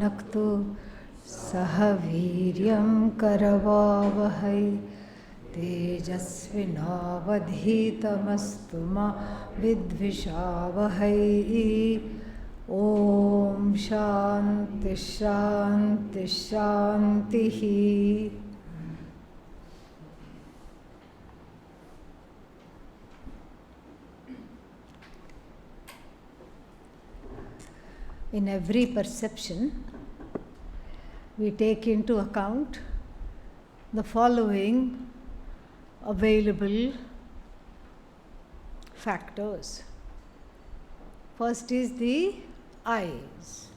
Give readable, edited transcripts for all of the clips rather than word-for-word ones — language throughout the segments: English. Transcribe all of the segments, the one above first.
नक्तु सह वीर्यं करवावहै तेजस्विनावधीतमस्तु मा विद्विषावहै। ॐ शान्ति शान्ति शान्तिः। In every perception, we take into account the following available factors. First is the eyes.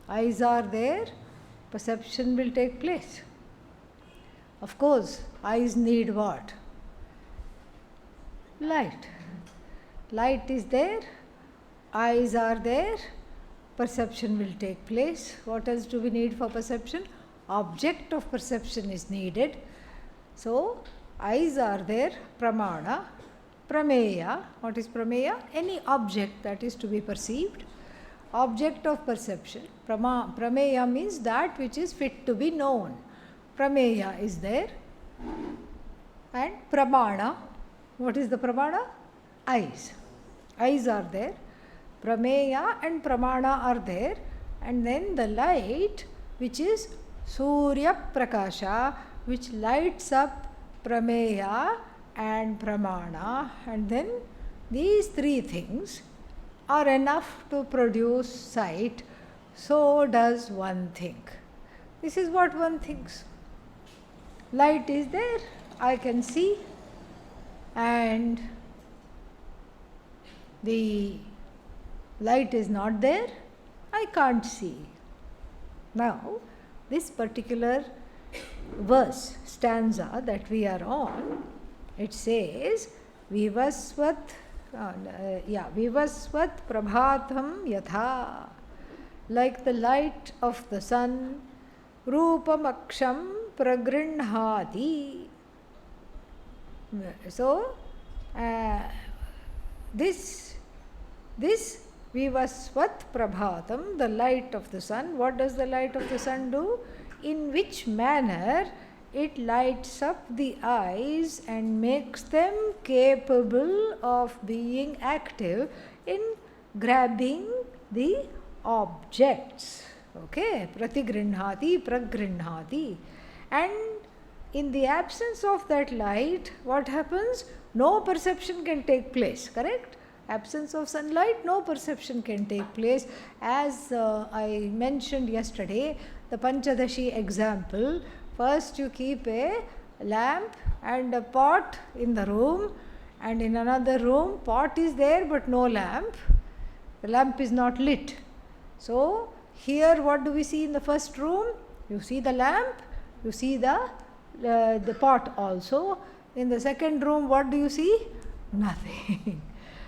Eyes are there, perception will take place. Of course, eyes need what? Light. Light is there, eyes are there, perception will take place. What else do we need for perception? Object of perception is needed. So, eyes are there, pramana, prameya. What is prameya? Any object that is to be perceived. Object of perception. Prameya means that which is fit to be known. Prameya is there. And pramana. What is the pramana? Eyes. Eyes are there. Prameya and pramana are there, and then the light, which is Surya Prakasha, which lights up prameya and pramana, and then these three things are enough to produce sight. So does one think. This is what one thinks. Light is there, I can see, and the light is not there, I can't see. Now, this particular verse, stanza that we are on, it says, Vivasvat prabhatam yatha, like the light of the sun, Rupamaksham pragrinhati. So, this Vivasvat prabhatam, the light of the sun. What does the light of the sun do? In which manner it lights up the eyes and makes them capable of being active in grabbing the objects. Okay, pratigrinhati, pragrinhati. And in the absence of that light, what happens? No perception can take place, correct? Absence of sunlight, no perception can take place. As I mentioned yesterday, the Panchadashi example, first you keep a lamp and a pot in the room, and in another room, pot is there but no lamp. The lamp is not lit. So, here what do we see in the first room? You see the lamp, you see the pot also. In the second room, what do you see? Nothing.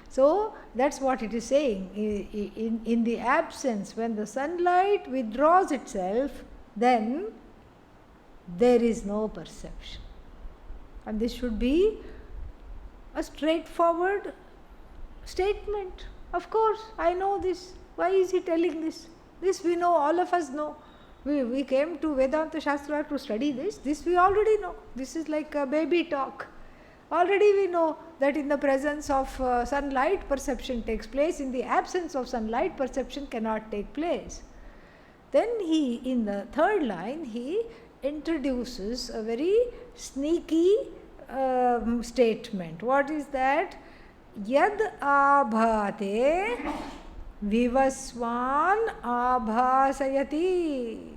So, that's what it is saying. In the absence, when the sunlight withdraws itself, then there is no perception. And this should be a straightforward statement. Of course, I know this. Why is he telling this? This we know, all of us know. We came to Vedanta Shastra to study this. This we already know. This is like a baby talk. Already we know that in the presence of sunlight, perception takes place. In the absence of sunlight, perception cannot take place. Then he, in the third line, he introduces a very sneaky statement. What is that? Yad abhate vivaswan abhasayati.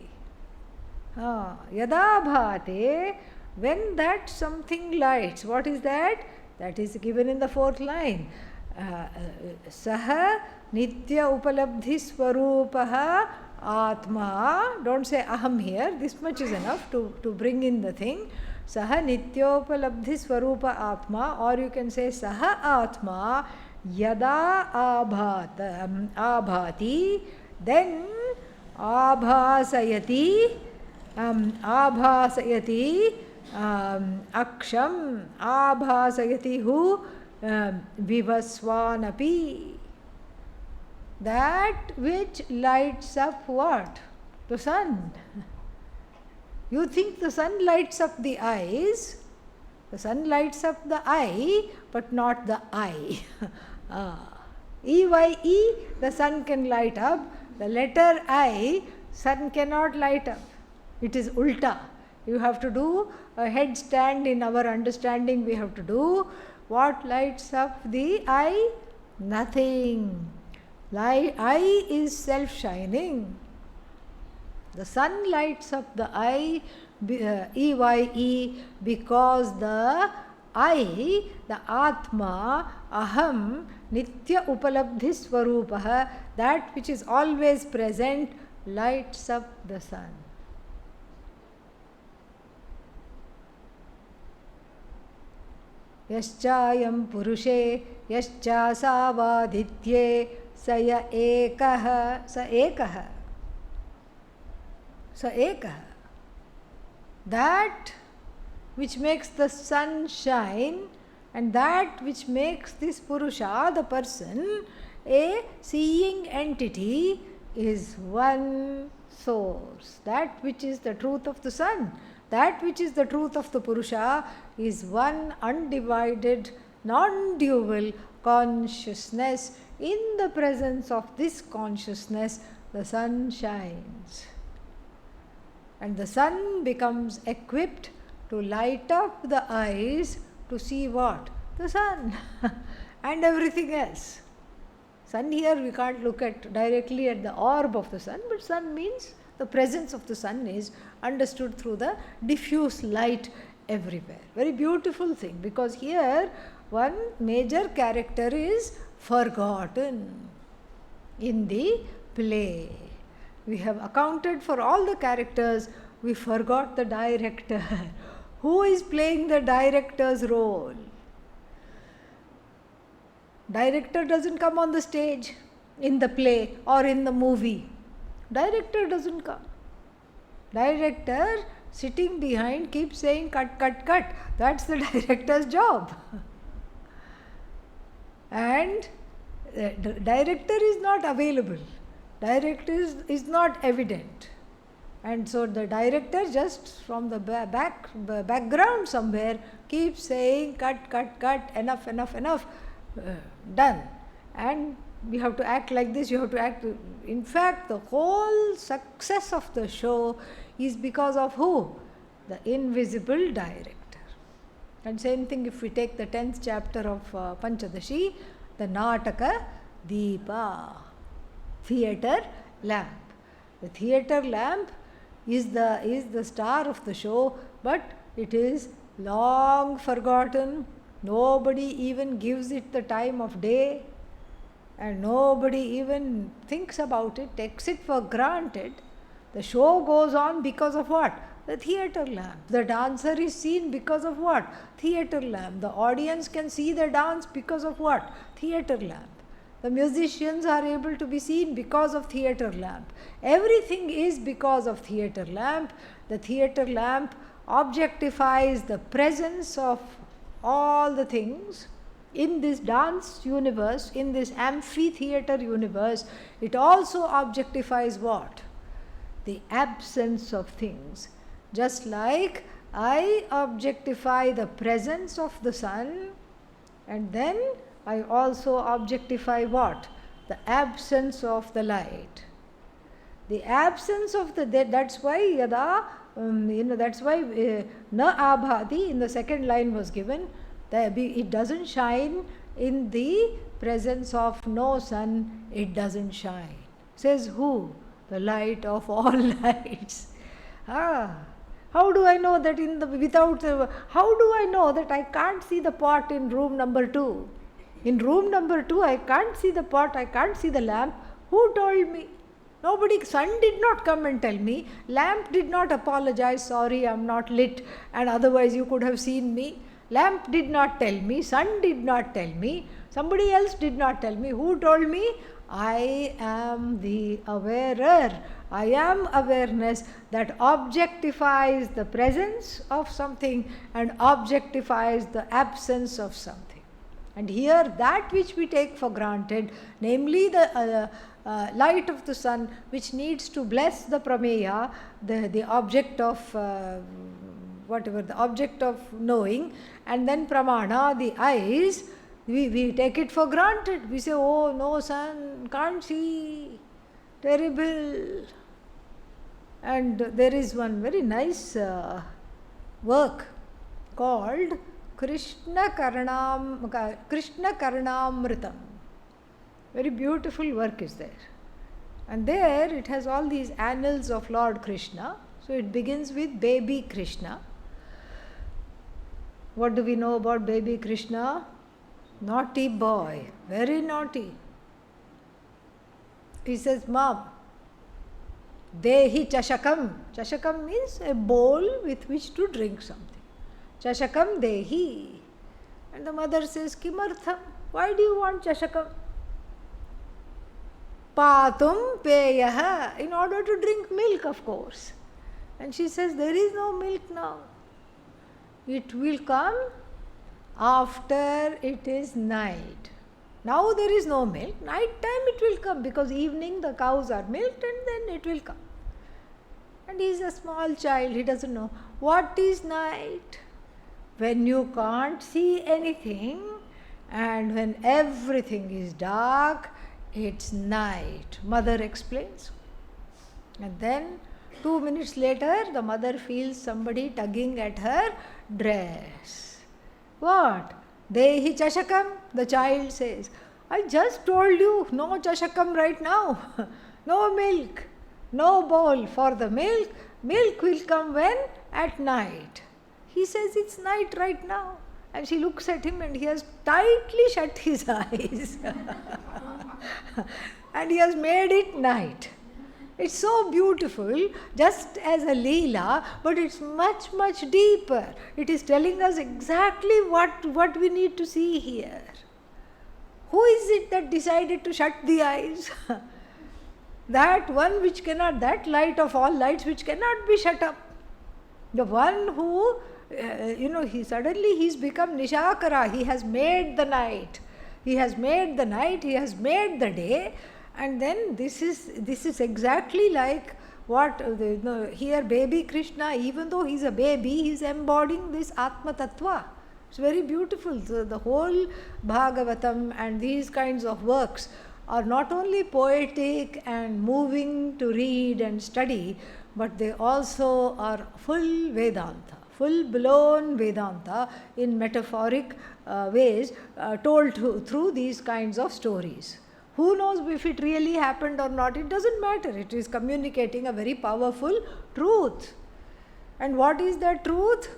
Yada bhate, when that something lights, what is that? That is given in the fourth line. Saha nitya upalabdhi swarupaha atma. Don't say aham here, this much is enough to bring in the thing. Saha nitya upalabdhi swarupa atma, or you can say saha atma yada abhati, then abhasayati, aksham abhasayati hu vivasvanapi. that which lights up what? The sun. You think the sun lights up the eyes. The sun lights up the eye, but not the eye. EYE, the sun can light up. The letter I, sun cannot light up. It is ulta. You have to do a headstand in our understanding. We have to do what lights up the eye? Nothing. Eye is self-shining. The sun lights up the eye, EYE, because the I, the Atma, Aham, Nitya Upalabdhi Swarupaha, that which is always present, lights up the sun. Yaschayam Purushe, Yaschasavaditye, Saya Ekaha, Sa Ekaha. Sa Ekaha. That which makes the sun shine and that which makes this Purusha, the person, a seeing entity, is one source. That which is the truth of the sun, that which is the truth of the Purusha, is one undivided, non-dual consciousness. In the presence of this consciousness, the sun shines. And the sun becomes equipped to light up the eyes to see what? The sun and everything else. Sun here we can't look at directly at the orb of the sun, but sun means the presence of the sun is understood through the diffuse light everywhere. Very beautiful thing, because here one major character is forgotten in the play. We have accounted for all the characters, we forgot the director. Who is playing the director's role? Director doesn't come on the stage in the play or in the movie. Director doesn't come. Director sitting behind keeps saying cut, cut, cut. That's the director's job. And the director is not available. Director is not evident. And so the director just from the background somewhere keeps saying cut, cut, cut, enough, enough, enough, done. And you have to act like this, you have to act. In fact, the whole success of the show is because of who? The invisible director. And same thing if we take the 10th chapter of Panchadashi, the Nataka Deepa, theatre lamp. The theatre lamp is the star of the show, but it is long forgotten. Nobody even gives it the time of day, and nobody even thinks about it, takes it for granted. The show goes on because of what? The theatre lamp. The dancer is seen because of what? Theatre lamp. The audience can see the dance because of what? Theatre lamp. The musicians are able to be seen because of theatre lamp. Everything is because of theatre lamp. The theatre lamp objectifies the presence of all the things in this dance universe, in this amphitheatre universe. It also objectifies what? The absence of things. Just like I objectify the presence of the sun, and then I also objectify what? The absence of the light. The absence of that's why yada, that's why na abhati in the second line was given. It doesn't shine in the presence of no sun, it doesn't shine. Says who? The light of all lights. How do I know that how do I know that I can't see the pot in room number 2? In room number 2, I can't see the pot, I can't see the lamp. Who told me? Nobody. Sun did not come and tell me. Lamp did not apologize, sorry, I'm not lit, and otherwise you could have seen me. Lamp did not tell me. Sun did not tell me. Somebody else did not tell me. Who told me? I am the awarer. I am awareness that objectifies the presence of something and objectifies the absence of something. And here that which we take for granted, namely the light of the sun, which needs to bless the prameya, the object of whatever, the object of knowing, and then pramana, the eyes, we take it for granted. We say, oh, no sun, can't see, terrible. And there is one very nice work called Krishna Karnamritam. Very beautiful work is there. And there it has all these annals of Lord Krishna. So it begins with baby Krishna. What do we know about baby Krishna? Naughty boy, very naughty. He says, Mom, Dehi chashakam. Chashakam means a bowl with which to drink something. Chashakam dehi. And the mother says, Kimartham? Why do you want chashakam? Patum peyaha. In order to drink milk, of course. And she says, there is no milk now. It will come after it is night. Now there is no milk. Night time it will come, because evening the cows are milked and then it will come. And he is a small child, he doesn't know. What is night? When you can't see anything and when everything is dark, it's night. Mother explains. And then 2 minutes later, the mother feels somebody tugging at her dress. What? Dehi chashakam, the child says. I just told you, no chashakam right now. No milk, no bowl for the milk. Milk will come when? At night. He says, it's night right now. And she looks at him and he has tightly shut his eyes. And he has made it night. It's so beautiful, just as a Leela, but it's much, much deeper. It is telling us exactly what we need to see here. Who is it that decided to shut the eyes? That one which cannot, that light of all lights which cannot be shut up. The one who, he's become Nishakara. He has made the night. He has made the night, he has made the day. And then this is exactly like what here baby Krishna, even though he's a baby, he's embodying this Atma Tattva. It's very beautiful. The whole Bhagavatam and these kinds of works are not only poetic and moving to read and study, but they also are full Vedanta, full blown Vedanta in metaphoric ways told through these kinds of stories. Who knows if it really happened or not? It doesn't matter. It is communicating a very powerful truth. And what is that truth?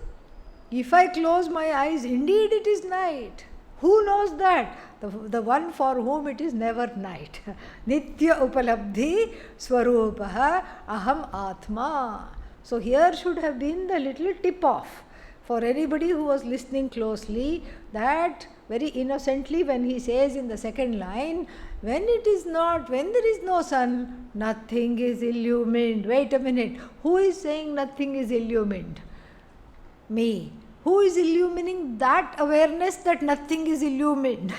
If I close my eyes, indeed it is night. Who knows that? The one for whom it is never night. Nitya upalabdhi swarupaha aham atma. So here should have been the little tip off for anybody who was listening closely, that very innocently when he says in the second line, when there is no sun, nothing is illumined. Wait a minute, who is saying nothing is illumined? Me. Who is illumining that awareness that nothing is illumined?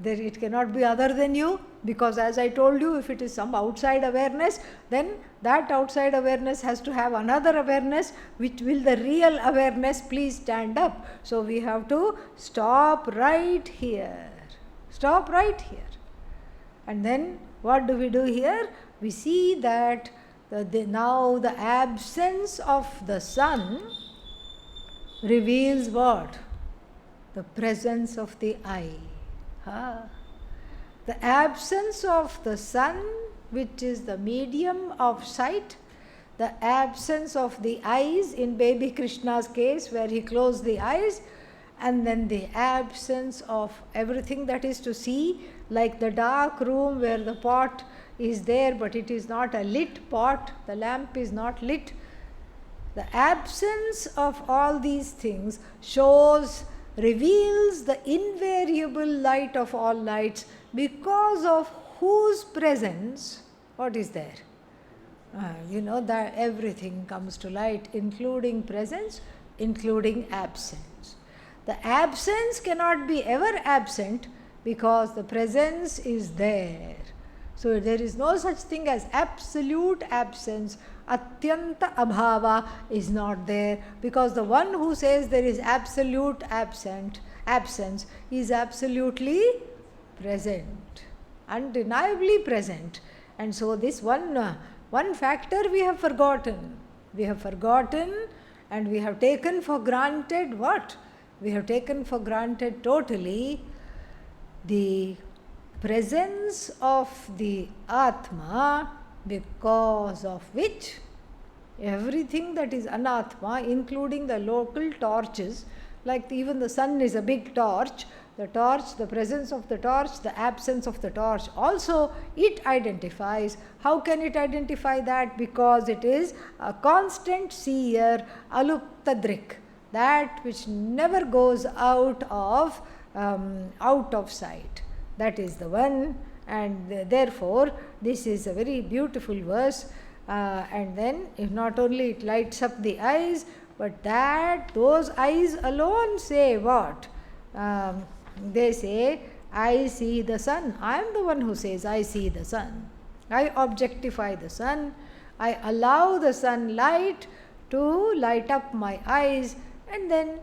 It cannot be other than you, because as I told you, if it is some outside awareness, then that outside awareness has to have another awareness, which will the real awareness please stand up. So we have to stop right here. Stop right here. And then what do we do here? We see that now the absence of the sun reveals what? The presence of the eye. The absence of the sun, which is the medium of sight, the absence of the eyes in baby Krishna's case where he closed the eyes, and then the absence of everything that is to see, like the dark room where the pot is there but it is not a lit pot, the lamp is not lit. The absence of all these things reveals the invariable light of all lights, because of whose presence, what is there? That everything comes to light, including presence, including absence. The absence cannot be ever absent because the presence is there. So there is no such thing as absolute absence. Atyanta abhava is not there, because the one who says there is absolute absence is absolutely present, undeniably present. And so this one factor we have forgotten. We have forgotten, and we have taken for granted what? We have taken for granted totally the presence of the Atma, because of which everything that is Anatma, including the local torches, like even the sun is a big torch, the presence of the torch, the absence of the torch, also it identifies. How can it identify that? Because it is a constant seer, aluptadrik, that which never goes out of sight. That is the one, and therefore this is a very beautiful verse. And then, if not only it lights up the eyes, but that those eyes alone say what? They say, I see the sun. I am the one who says, I see the sun. I objectify the sun. I allow the sunlight to light up my eyes, and then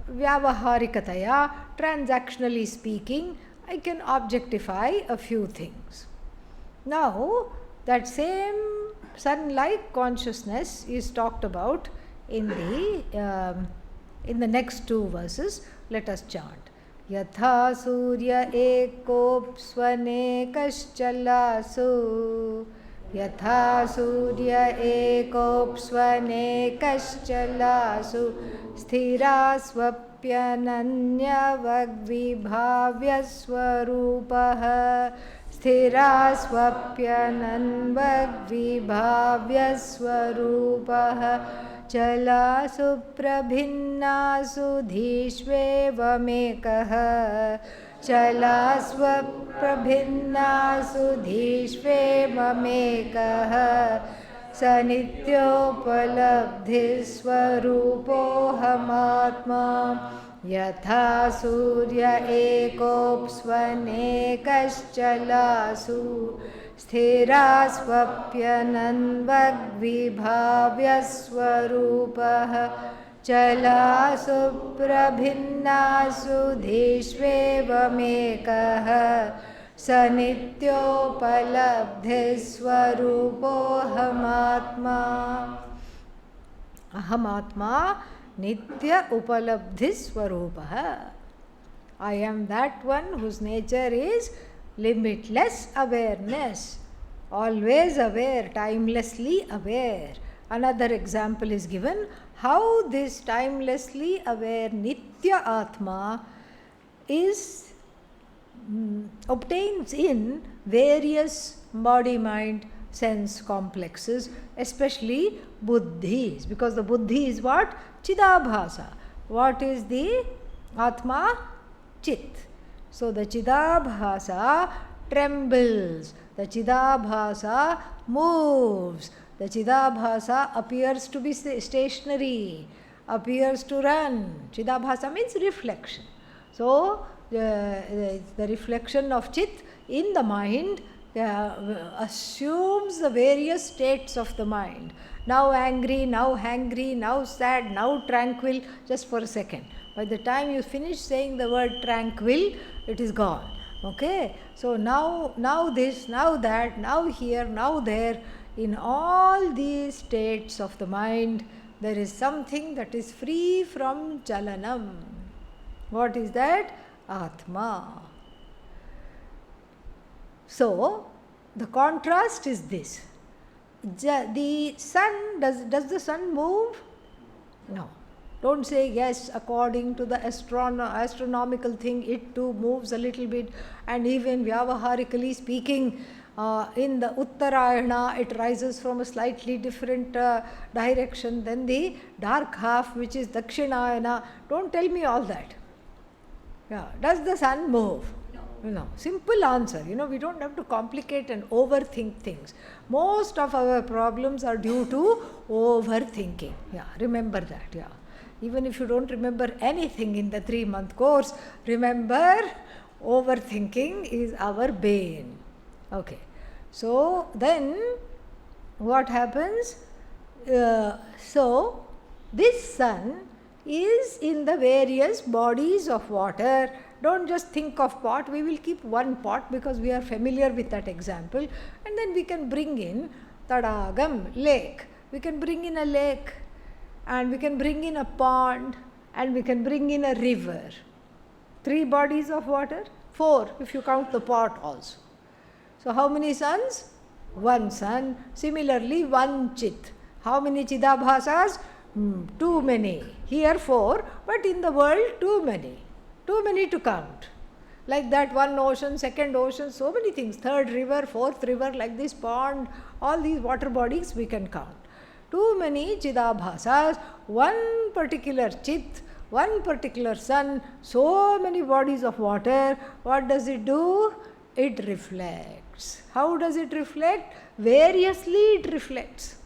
vyavaharikataya, transactionally speaking, I can objectify a few things. Now, that same sun-like consciousness is talked about in the next two verses. Let us chant. Yatha surya ekopsvanekaschalasu, Yatha surya ekopsvanekaschalasu, sthira swapyananya vagvibhavya swarupah, sthira swapyanan vagvibhavya swarupah, chalasu prabhinnasu dhishvevamekah, chalasva prabhinnasu dhishvevamekah, sanityopalabdhisvarupohamatma, yatha surya ekopsvanekaschalasu, sthira swapyanan vagvibhavya swarupah, chalasu prabhinnasu dhishvevamekah, sanityopalabdhisvarupohamatma. Ahamatma nitya upalabdhisvarupah. I am that one whose nature is limitless awareness, always aware, timelessly aware. Another example is given how this timelessly aware Nitya Atma is obtains in various body, mind, sense complexes, especially buddhis, because the buddhi is what? Chidabhasa. What is the Atma? Chit. So the Chidabhasa trembles, the Chidabhasa moves, the Chidabhasa appears to be stationary, appears to run. Chidabhasa means reflection. So the reflection of Chit in the mind assumes the various states of the mind. Now angry, now hangry, now sad, now tranquil, just for a second. By the time you finish saying the word tranquil, it is gone. Okay? So now this, now that, now here, now there, in all these states of the mind, there is something that is free from chalanam. What is that? Atma. So, the contrast is this. The sun, does the sun move? No. Don't say yes, according to the astronomical thing, it too moves a little bit, and even vyavaharically speaking, in the Uttarayana, it rises from a slightly different direction than the dark half, which is Dakshinayana. Don't tell me all that. Yeah. Does the sun move? No. Simple answer. We don't have to complicate and overthink things. Most of our problems are due to overthinking. Yeah, remember that. Yeah. Even if you don't remember anything in the 3-month course, remember overthinking is our bane. Okay. So then what happens? So this sun is in the various bodies of water. Don't just think of pot. We will keep one pot because we are familiar with that example, and then we can bring in tadagam, lake. We can bring in a lake, and we can bring in a pond, and we can bring in a river. 3 bodies of water, 4 if you count the pot also. So how many suns? 1 sun. Similarly, 1 chit. How many chidabhasas? Too many. Here 4, but in the world too many. Too many to count. Like that, 1 ocean, 2nd ocean, so many things. 3rd river, 4th river, like this pond, all these water bodies we can count. Too many chidabhasas, 1 particular chit, 1 particular sun, so many bodies of water. What does it do? It reflects. How does it reflect? Variously it reflects.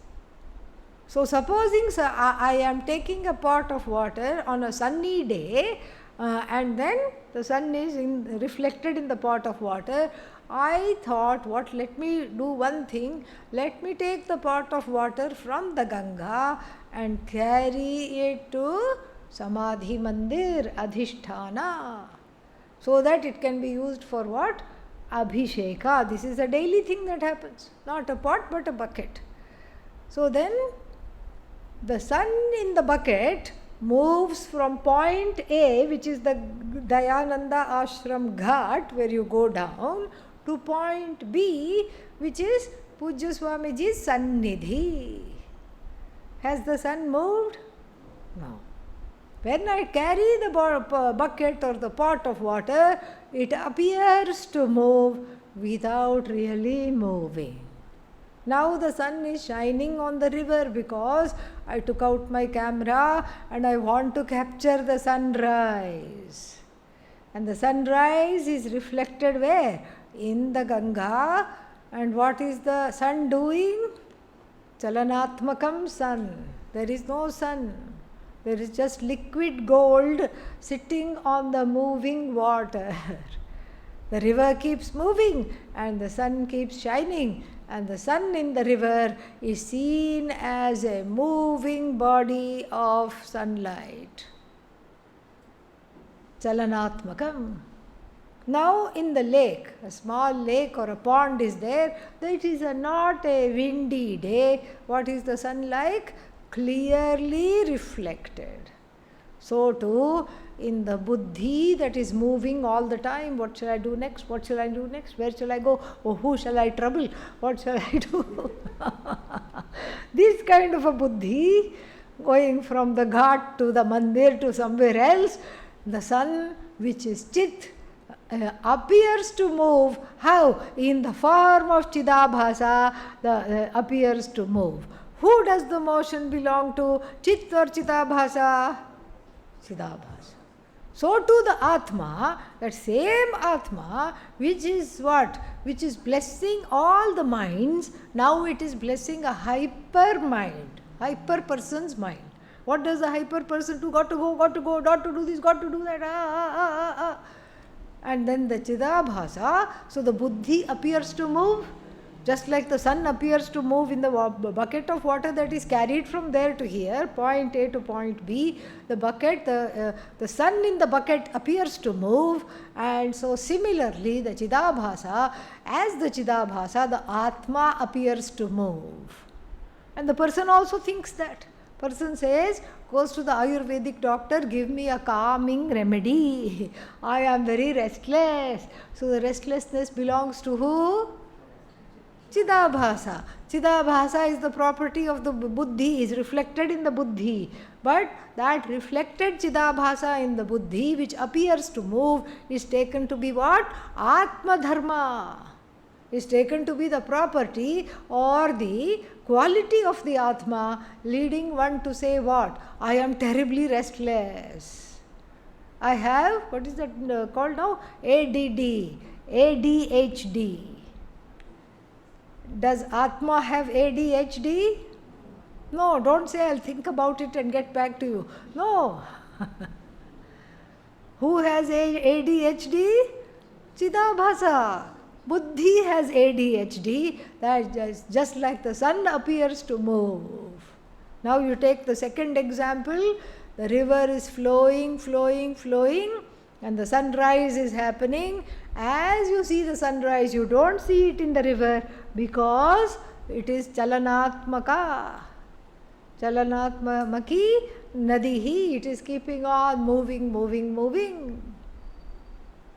So supposing I am taking a pot of water on a sunny day, and then the sun is reflected in the pot of water. I thought, let me do one thing. Let me take the pot of water from the Ganga and carry it to Samadhi Mandir, Adhishthana, so that it can be used for what? Abhisheka. This is a daily thing that happens. Not a pot, but a bucket. So then the sun in the bucket moves from point A, which is the Dayananda Ashram Ghat, where you go down, to point B, which is Pujya Swamiji's Sannidhi. Has the sun moved? No. When I carry the bucket or the pot of water, it appears to move without really moving. Now the sun is shining on the river because I took out my camera and I want to capture the sunrise. And the sunrise is reflected where? In the Ganga. And what is the sun doing? Chalanatmakam sun. There is no sun. There is just liquid gold sitting on the moving water. The river keeps moving and the sun keeps shining, and the sun in the river is seen as a moving body of sunlight. Chalanatmakam. Now in the lake, a small lake or a pond is there. That is not a windy day. What is the sun like? Clearly reflected. So too in the buddhi that is moving all the time. What shall I do next? What shall I do next? Where shall I go? Oh, who shall I trouble? What shall I do? This kind of a buddhi going from the ghat to the mandir to somewhere else. The sun, which is chit, appears to move. How? In the form of chidabhasa, appears to move. Who does the motion belong to? Chit or chidabhasa? Chidabhasa. So too the Atma, that same Atma, which is what? Which is blessing all the minds, now it is blessing a hyper mind, hyper person's mind. What does the hyper person do? Got to go, got to do this, got to do that. And then the Chidabhasa, so the buddhi appears to move, just like the sun appears to move in the bucket of water that is carried from there to here, point A to point B. The bucket, the sun in the bucket appears to move, and so similarly the Chidabhasa, as the Chidabhasa, the Atma appears to move. And the person also thinks that. Person says, goes to the Ayurvedic doctor, give me a calming remedy. I am very restless. So the restlessness belongs to who? Chidabhasa. Chidabhasa is the property of the buddhi, is reflected in the buddhi. But that reflected Chidabhasa in the buddhi, which appears to move, is taken to be what? Atma Dharma. Is taken to be the property or the quality of the Atma, leading one to say what? I am terribly restless. I have, what is that called now? ADD, ADHD. Does Atma have ADHD? No, don't say I'll think about it and get back to you. No. Who has ADHD? Chidabhasa. Buddhi has ADHD, that is just like the sun appears to move. Now you take the second example, the river is flowing, flowing, flowing, and the sunrise is happening. As you see the sunrise, you don't see it in the river because it is chalanatmaka. Chalanatmaki nadihi, it is keeping on moving, moving, moving.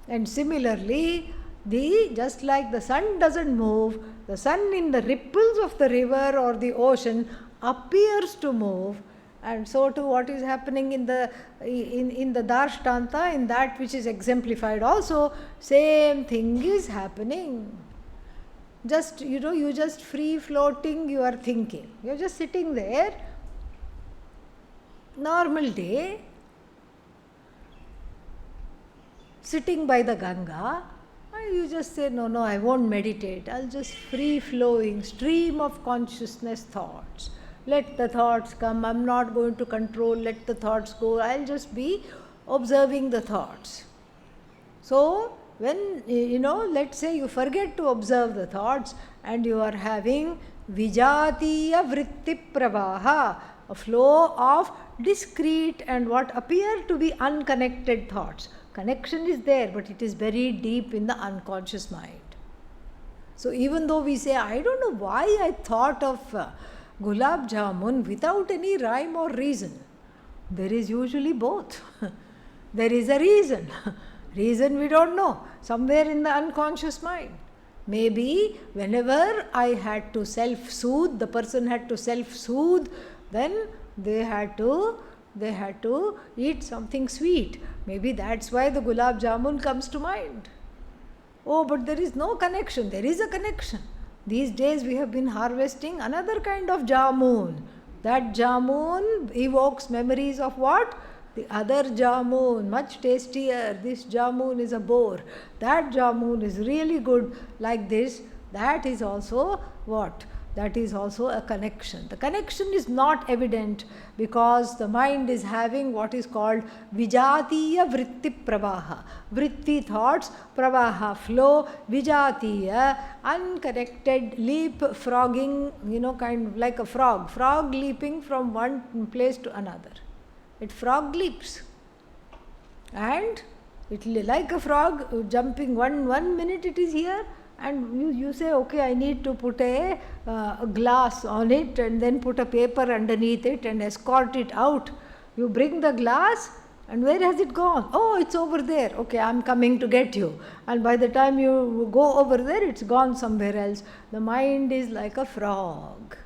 And similarly, just like the sun doesn't move, the sun in the ripples of the river or the ocean appears to move, and so too what is happening in the Darshtanta, in that which is exemplified also, same thing is happening. Just, you just free floating, you are thinking. You are just sitting there, normal day, sitting by the Ganga, and you just say, no, I won't meditate. I'll just free flowing, stream of consciousness thoughts. Let the thoughts come. I'm not going to control. Let the thoughts go. I'll just be observing the thoughts. So, when, let's say you forget to observe the thoughts and you are having vijatiya vritti pravaha, a flow of discrete and what appear to be unconnected thoughts. Connection is there, but it is buried deep in the unconscious mind. So even though we say, I don't know why I thought of gulab jamun without any rhyme or reason, there is usually both. There is a reason. Reason we don't know, somewhere in the unconscious mind. Maybe whenever I had to self-soothe, the person had to self-soothe, then they had to eat something sweet. Maybe that's why the gulab jamun comes to mind. Oh, but there is no connection. There is a connection. These days we have been harvesting another kind of jamun. That jamun evokes memories of what? The other jamun, much tastier. This jamun is a bore. That jamun is really good like this. That is also what? That is also a connection. The connection is not evident because the mind is having what is called vijatiya vritti pravaha. Vritti thoughts, pravaha flow, vijatiya unconnected leapfrogging, kind of like a frog. Frog leaping from one place to another. It frog leaps. And it like a frog jumping one minute it is here, and you say, okay, I need to put a glass on it and then put a paper underneath it and escort it out. You bring the glass, and where has it gone? Oh, it's over there. Okay, I'm coming to get you. And by the time you go over there, it's gone somewhere else. The mind is like a frog,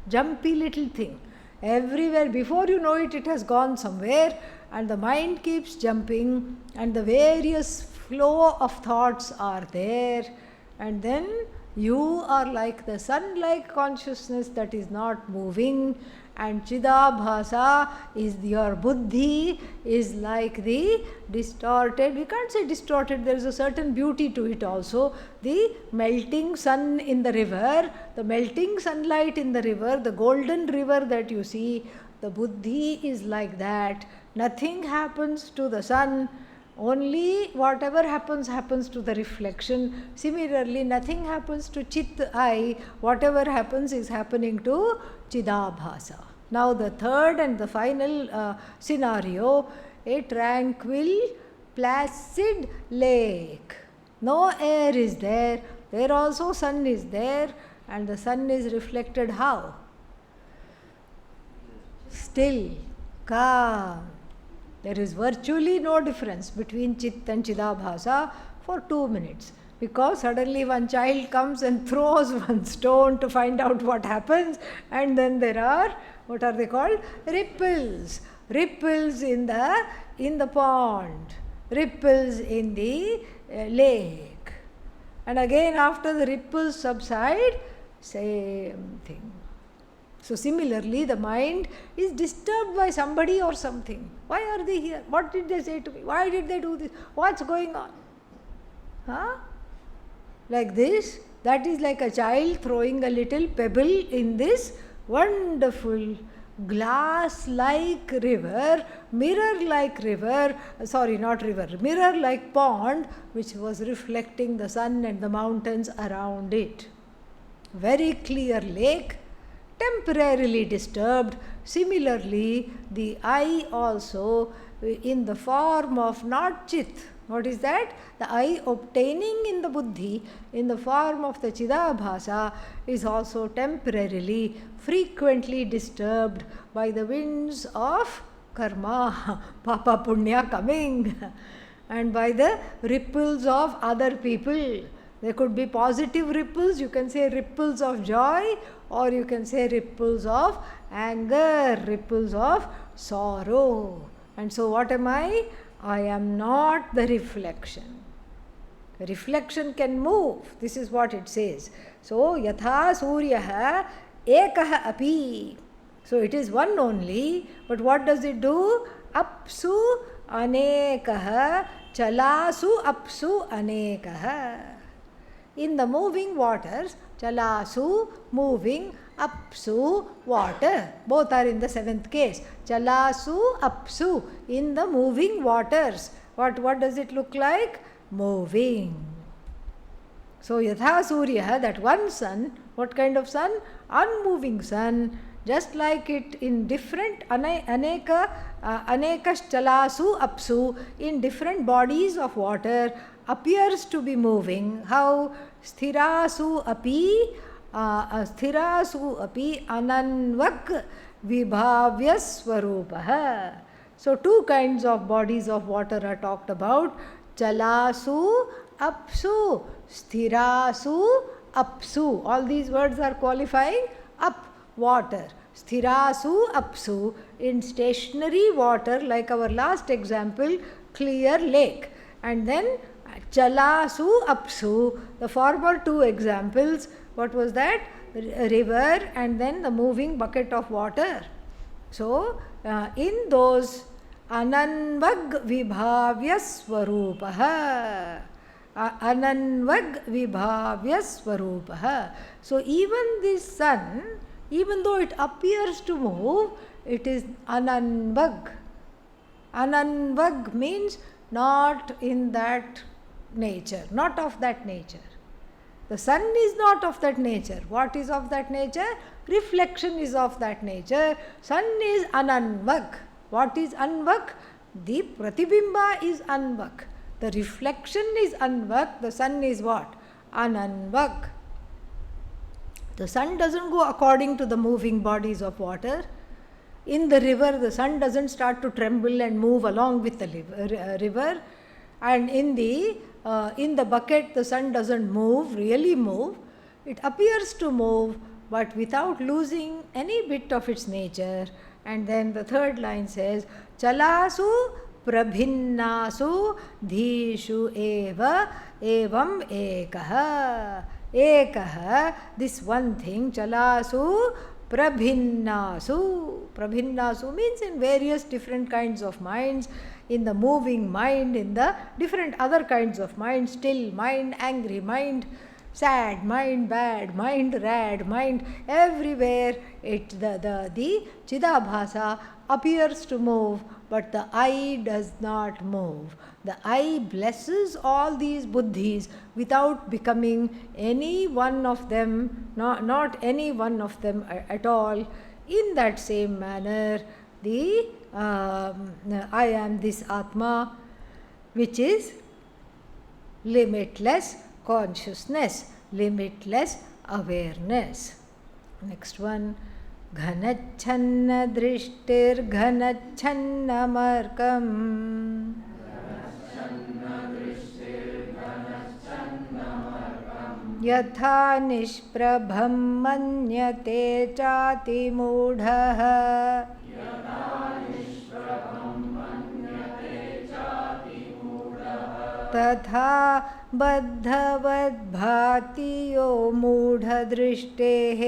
jumpy little thing. Everywhere, before you know it, it has gone somewhere, and the mind keeps jumping, and the various flow of thoughts are there. And then you are like the sun-like consciousness that is not moving, and Chidabhasa is your buddhi, is like the distorted, we can't say distorted, there is a certain beauty to it also. The melting sun in the river, the melting sunlight in the river, the golden river that you see, the buddhi is like that. Nothing happens to the sun. Only whatever happens to the reflection. Similarly, nothing happens to Chit I. Whatever happens is happening to Chidabhasa. Now the third and the final scenario, a tranquil, placid lake. No air is there. There also sun is there, and the sun is reflected how? Still, calm. There is virtually no difference between Chit and Chidabhasa for 2 minutes, because suddenly one child comes and throws one stone to find out what happens, and then there are, what are they called? Ripples. Ripples in the pond, ripples in the lake. And again after the ripples subside, same thing. So similarly, the mind is disturbed by somebody or something. Why are they here? What did they say to me? Why did they do this? What's going on? Like this, that is like a child throwing a little pebble in this wonderful glass-like river, mirror-like river, sorry, not river, mirror-like pond, which was reflecting the sun and the mountains around it. Very clear lake, temporarily disturbed. Similarly, the I also, in the form of not Chit. What is that? The I obtaining in the Buddhi in the form of the Chidabhasa is also temporarily, frequently disturbed by the winds of karma, papa punya coming, and by the ripples of other people. There could be positive ripples, you can say ripples of joy, or you can say ripples of anger, ripples of sorrow. And so what am I? I am not the reflection. The reflection can move. This is what it says. So, yatha suryaha ekah api. So, it is one only, but what does it do? Apsu anekah, chalasu apsu anekah. In the moving waters, chalasu, moving, apsu, water. Both are in the seventh case. Chalasu, apsu, in the moving waters. What does it look like? Moving. So, yatha surya, that one sun, what kind of sun? Unmoving sun. Just like it in different anekas chalasu apsu, in different bodies of water, appears to be moving. How? Sthirasu api ananvak vibhavya swarupah. So two kinds of bodies of water are talked about. Chalasu apsu, sthirasu apsu. All these words are qualifying up, water. Sthirasu apsu, in stationary water, like our last example, clear lake. And then chalasu apsu, the former two examples, what was that? River and then the moving bucket of water. So, in those ananvag vibhavya swarupah. Ananvag vibhavya swarupah. So, even this sun, even though it appears to move, it is ananvag. Ananvag means not in that nature, not of that nature. The sun is not of that nature. What is of that nature? Reflection is of that nature. Sun is ananvag. What is anvag? The pratibimba is anvag. The reflection is anvag. The sun is what? Ananvag. The sun doesn't go according to the moving bodies of water. In the river, the sun doesn't start to tremble and move along with the river. And in the bucket, the sun doesn't move, really move. It appears to move, but without losing any bit of its nature. And then the third line says, chalasu prabhinnasu dhishu eva evam ekaha. Ekaha, this one thing, chalasu prabhinnasu. Prabhinnasu means in various different kinds of minds, in the moving mind, in the different other kinds of mind, still mind, angry mind, sad mind, bad mind, rad mind, everywhere the Chidabhasa appears to move, but the I does not move. The I blesses all these buddhis without becoming any one of them, not any one of them at all. In that same manner, the I am this Atma, which is limitless consciousness, limitless awareness. Next one. Ghanachanna drishtir ghanachanna markam. Yatha nishprabham manyate chati mudhaha. तथा बद्धवद् भाति यो मूढ़दृष्टेः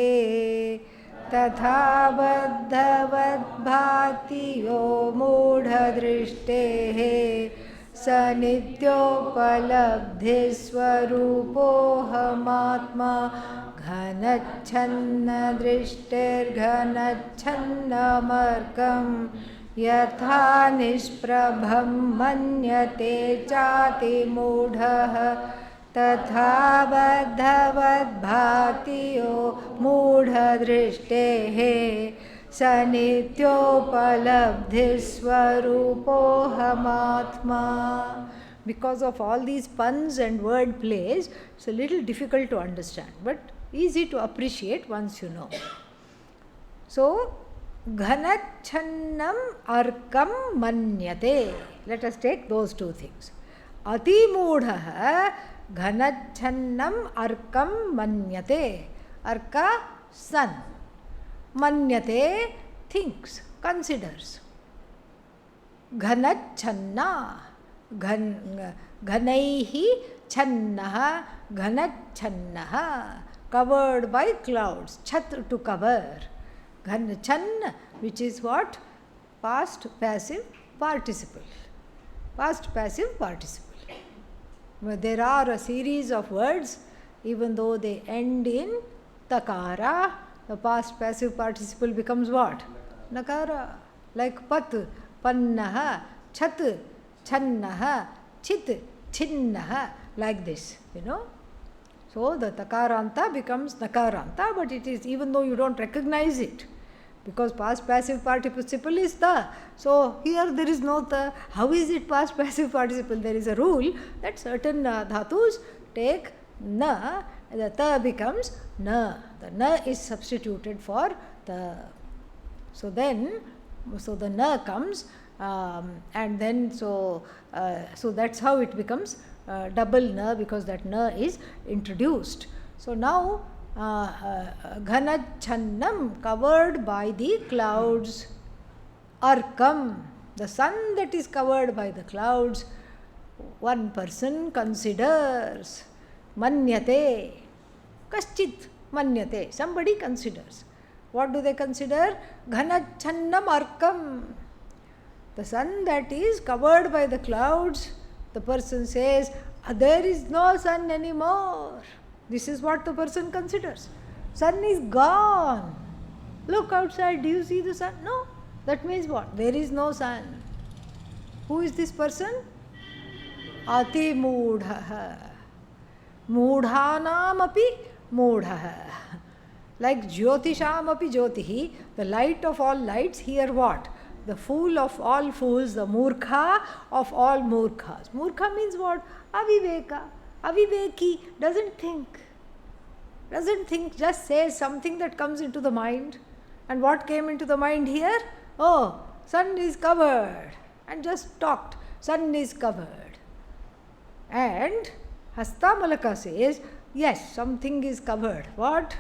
तथा बद्धवद् भाति यो मूढ़दृष्टेः स नित्योपलब्धिस्वरूपोऽहमात्मा घनच्छन्न दृष्टिर्घनच्छन्नमर्कं यथा निष्प्रभं मन्यते चातिमूढः तथा बद्धवद्भाति यो मूढदृष्टेः स नित्योपलब्धिस्वरूपोऽहमात्मा. Because of all these puns and word plays, it's a little difficult to understand, but easy to appreciate once you know. So, ghanachannam arkam manyate. Let us take those two things. Atimudhaha ghanachannam arkam manyate. Arka, sun. Manyate, thinks, considers. Ghanachanna. Ghanaihi channaha ghanachannaha, covered by clouds. Chat, to cover. Channa, which is what? Past passive participle. Past passive participle. There are a series of words, even though they end in takara, the past passive participle becomes what? Nakara. Like pat, pannaha, chat, channaha, chit, chinnaha, like this, you know. So the takaranta becomes nakaranta, but it is, even though you don't recognize it, because past passive participle is the. So here there is no the. How is it past passive participle? There is a rule that certain dhatus take na, the ta becomes na. The na is substituted for the. So then, so the na comes. And then so that's how it becomes double na, because that na is introduced. So now ghanachannam, covered by the clouds, arkam, the sun that is covered by the clouds, one person considers, manyate, kaschit manyate, somebody considers. What do they consider? Ghanachannam arkam, the sun that is covered by the clouds. The person says, there is no sun anymore. This is what the person considers. Sun is gone. Look outside, do you see the sun? No. That means what? There is no sun. Who is this person? Ati moodhaha. Moodhanam api moodhaha. Like jyotisham api jyotihi, the light of all lights, here what? The fool of all fools, the murkha of all murkhas. Murkha means what? Aviveka. Aviveki, doesn't think. Doesn't think, just says something that comes into the mind. And what came into the mind here? Oh, sun is covered. And just talked. Sun is covered. And Hastamalaka says, yes, something is covered. What?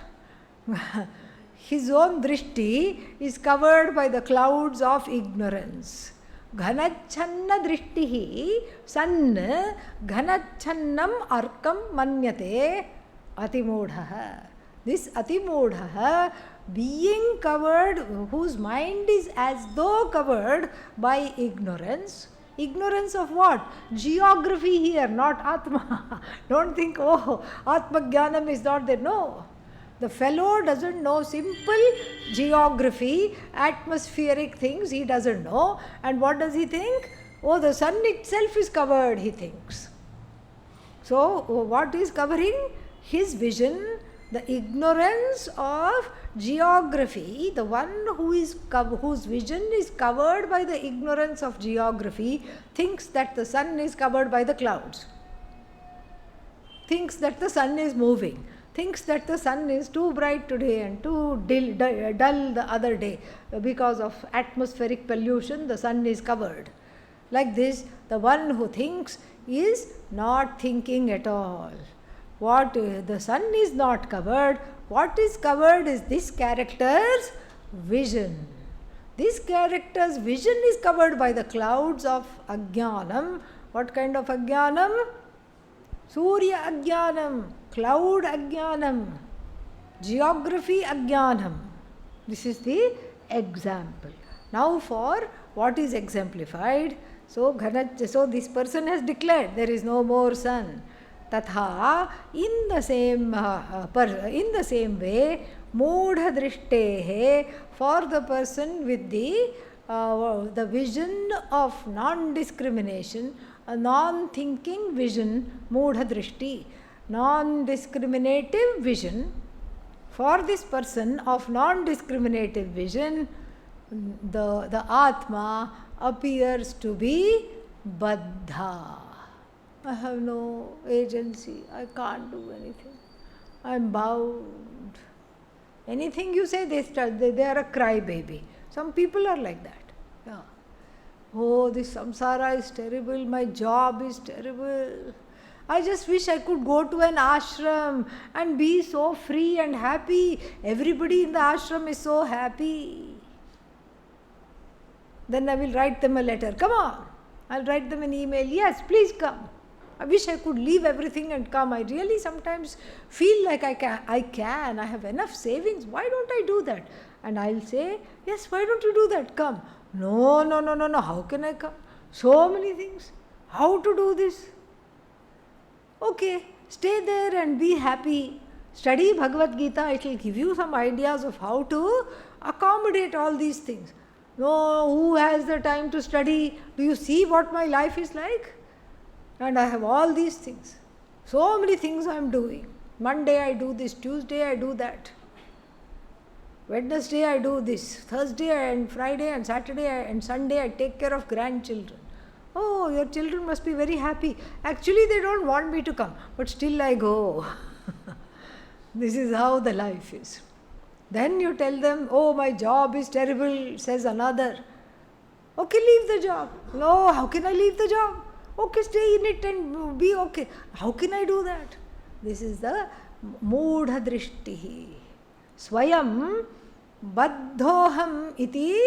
His own drishti is covered by the clouds of ignorance. Ghanachanna drishtihi san ghanachannam arkam manyate atimodhaha. This atimodhaha, being covered, whose mind is as though covered by ignorance. Ignorance of what? Geography here, not Atma. Don't think, oh, Atma Jnanam is not there. No. The fellow doesn't know simple geography, atmospheric things, he doesn't know. And what does he think? Oh, the sun itself is covered, he thinks. So, what is covering? His vision, the ignorance of geography, the one whose vision is covered by the ignorance of geography, thinks that the sun is covered by the clouds. Thinks that the sun is moving. Thinks that the sun is too bright today and too dull the other day. Because of atmospheric pollution, the sun is covered. Like this, the one who thinks is not thinking at all. What the sun is not covered, what is covered is this character's vision. This character's vision is covered by the clouds of Ajnanam. What kind of Ajnanam? Surya Ajnanam, cloud Ajnanam, geography Ajnanam. This is the example. Now for what is exemplified, so this person has declared there is no more sun. Tatha, in the same way, Moodha Drishtehe, for the person with the vision of non-discrimination, a non-thinking vision, Moodha Drishti, non-discriminative vision, for this person of non-discriminative vision, the Atma appears to be Baddha. I have no agency, I can't do anything, I am bound. Anything you say, they are a crybaby. Some people are like that. Yeah. Oh, this samsara is terrible, my job is terrible. I just wish I could go to an ashram and be so free and happy. Everybody in the ashram is so happy. Then I will write them a letter. Come on. I'll write them an email. Yes, please come. I wish I could leave everything and come. I really sometimes feel like I can. I have enough savings. Why don't I do that? And I'll say, yes, why don't you do that? Come. No. How can I come? So many things. How to do this? Okay, stay there and be happy. Study Bhagavad Gita. It will give you some ideas of how to accommodate all these things. No, who has the time to study? Do you see what my life is like? And I have all these things. So many things I am doing. Monday I do this, Tuesday I do that. Wednesday I do this, Thursday and Friday and Saturday and Sunday I take care of grandchildren. Oh, your children must be very happy. Actually they don't want me to come, but still I go. This is how the life is. Then you tell them, oh, my job is terrible, says another. Okay, leave the job. No, how can I leave the job? Okay, stay in it and be okay. How can I do that? This is the Moodha Drishtihi. Swayam Baddhoham iti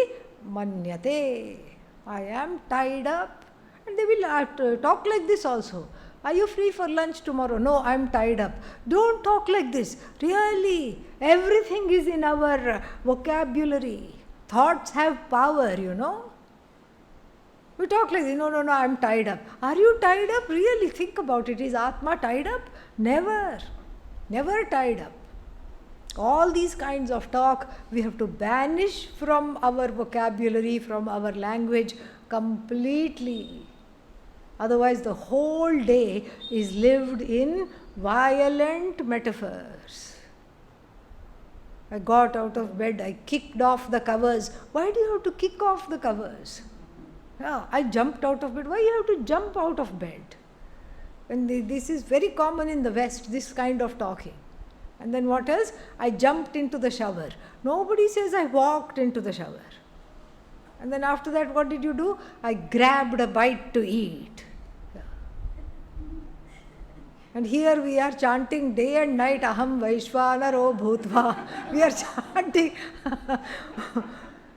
manyate. I am tied up. And they will talk like this also. Are you free for lunch tomorrow? No, I am tied up. Don't talk like this. Really, everything is in our vocabulary. Thoughts have power, you know. We talk like this. No, I am tied up. Are you tied up? Really, think about it. Is Atma tied up? Never. Never tied up. All these kinds of talk we have to banish from our vocabulary, from our language completely. Otherwise, the whole day is lived in violent metaphors. I got out of bed, I kicked off the covers. Why do you have to kick off the covers? Yeah, I jumped out of bed. Why you have to jump out of bed? And this is very common in the West, this kind of talking. And then what else? I jumped into the shower. Nobody says I walked into the shower. And then after that, what did you do? I grabbed a bite to eat. Yeah. And here we are chanting day and night, Aham Vaishvanaro Bhutva. We are chanting.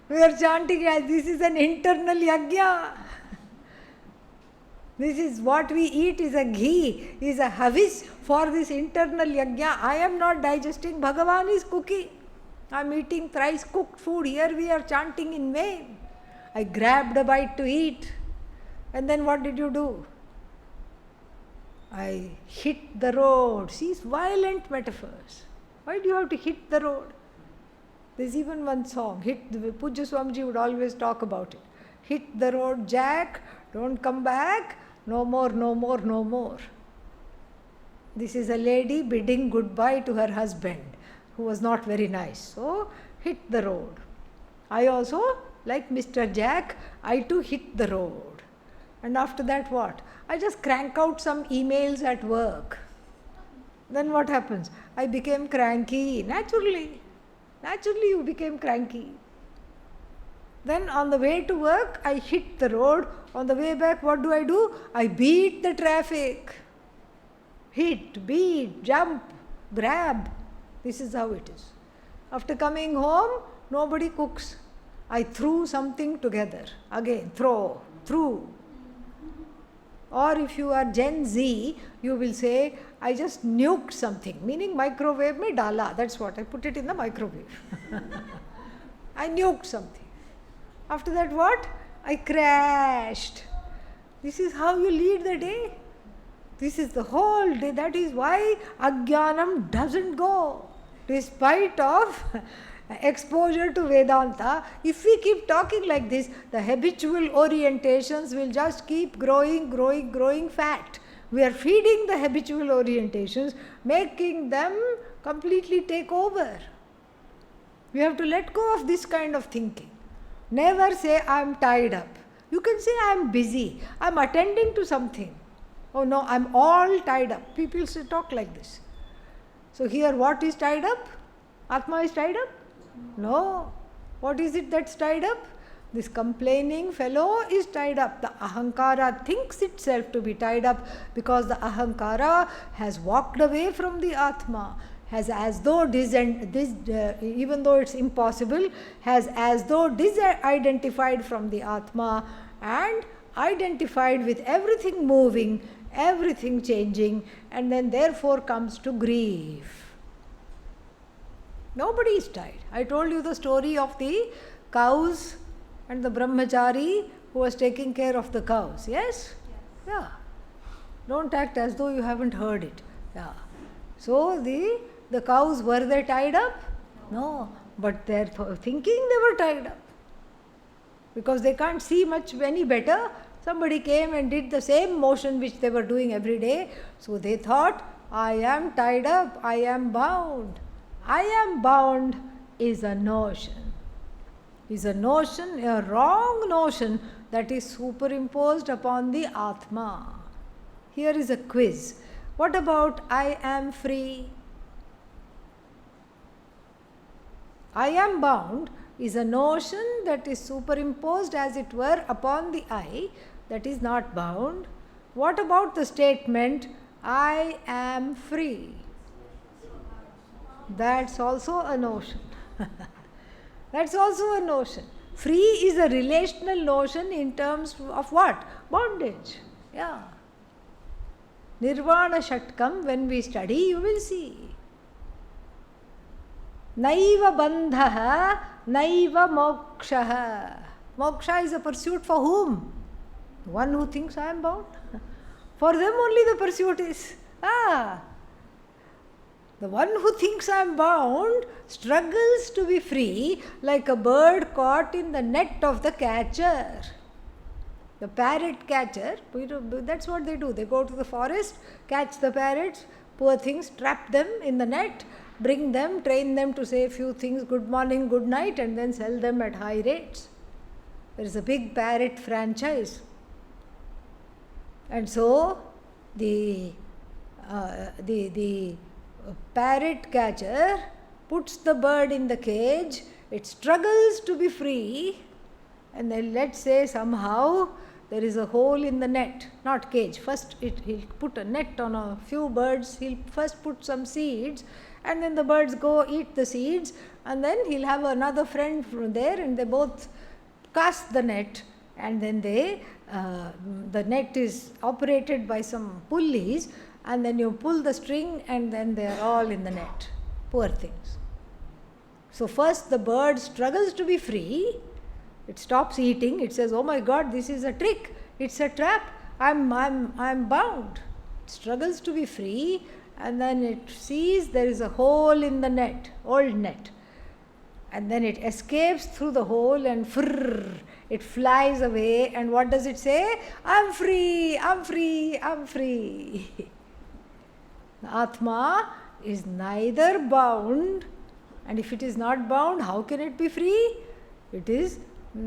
We are chanting as this is an internal yajna. This is what we eat is a ghee, is a havish for this internal yajna. I am not digesting, Bhagavan is cooking. I am eating thrice cooked food. Here we are chanting in vain. I grabbed a bite to eat. And then what did you do? I hit the road. See, violent metaphors. Why do you have to hit the road? There's even one song, Pujya Swamiji would always talk about it. Hit the road, Jack, don't come back, no more, no more, no more. This is a lady bidding goodbye to her husband, who was not very nice. So, hit the road. I also, like Mr. Jack, I too hit the road. And after that what? I just crank out some emails at work. Then what happens? I became cranky, naturally. Naturally you became cranky. Then on the way to work, I hit the road. On the way back, what do? I beat the traffic. Hit, beat, jump, grab. This is how it is. After coming home, nobody cooks. I threw something together. Again, threw. Or if you are Gen Z, you will say, I just nuked something, meaning microwave mein dala. That's what, I put it in the microwave. I nuked something. After that what? I crashed. This is how you lead the day. This is the whole day. That is why Ajnanam doesn't go. Despite of exposure to Vedanta, if we keep talking like this, the habitual orientations will just keep growing fat. We are feeding the habitual orientations, making them completely take over. We have to let go of this kind of thinking. Never say, I am tied up. You can say, I am busy. I am attending to something. Oh no, I am all tied up. People talk like this. So here what is tied up? Atma is tied up? No. What is it that's tied up? This complaining fellow is tied up. The ahankara thinks itself to be tied up because the ahankara has walked away from the Atma, has as though even though it's impossible, has as though disidentified from the Atma and identified with everything moving, everything changing, and then therefore comes to grief. Nobody is tied. I told you the story of the cows and the brahmachari who was taking care of the cows. Yes? Yeah. Don't act as though you haven't heard it. Yeah. So the cows, were they tied up? No. But they're thinking they were tied up. Because they can't see much any better. Somebody came and did the same motion which they were doing every day. So they thought, I am tied up, I am bound. I am bound is a notion. Is a notion, a wrong notion that is superimposed upon the Atma. Here is a quiz. What about I am free? I am bound is a notion that is superimposed, as it were, upon the I, that is not bound. What about the statement, I am free? That's also a notion. That's also a notion. Free is a relational notion in terms of what? Bondage. Yeah. Nirvana Shatkam, when we study, you will see. Naiva bandhaha, naiva mokshaha. Moksha is a pursuit for whom? One who thinks I am bound. For them only the pursuit is. The one who thinks I am bound struggles to be free like a bird caught in the net of the catcher. The parrot catcher, that's what they do. They go to the forest, catch the parrots, poor things, trap them in the net, bring them, train them to say a few things, good morning, good night, and then sell them at high rates. There is a big parrot franchise. And so the parrot catcher puts the bird in the cage, it struggles to be free, and then let's say somehow there is a hole in the net, not cage. First he'll put a net on a few birds, he'll first put some seeds, and then the birds go eat the seeds, and then he'll have another friend from there, and they both cast the net, and then the net is operated by some pulleys, and then you pull the string and then they are all in the net. Poor things. So first the bird struggles to be free. It stops eating. It says, oh my God, this is a trick. It's a trap. I'm bound. It struggles to be free, and then it sees there is a hole in the net, old net. And then it escapes through the hole and it flies away. And what does it say? I'm free, I'm free, I'm free. The Atma is neither bound, and if it is not bound, how can it be free? It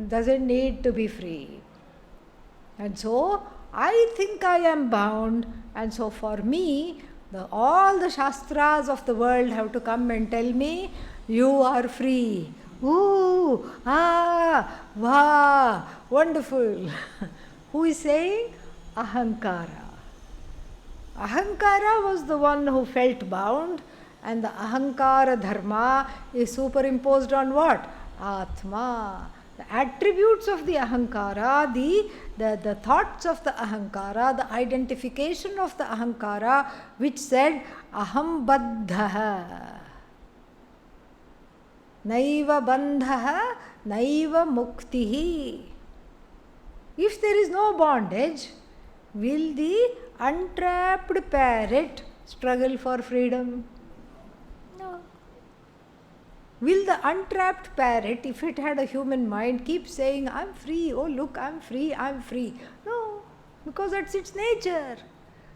doesn't need to be free. And so, I think I am bound, and so for me, all the Shastras of the world have to come and tell me, you are free. Ooh, wow, wonderful. Who is saying? Ahankara. Ahankara was the one who felt bound, and the Ahankara Dharma is superimposed on what? Atma. The attributes of the Ahankara, the thoughts of the Ahankara, the identification of the Ahankara, which said, Aham Baddhaha. Naiva Bandhaha, Naiva Muktihi. If there is no bondage, will the untrapped parrot struggle for freedom? No. Will the untrapped parrot, if it had a human mind, keep saying, I'm free, oh look, I'm free, I'm free? No, because that's its nature.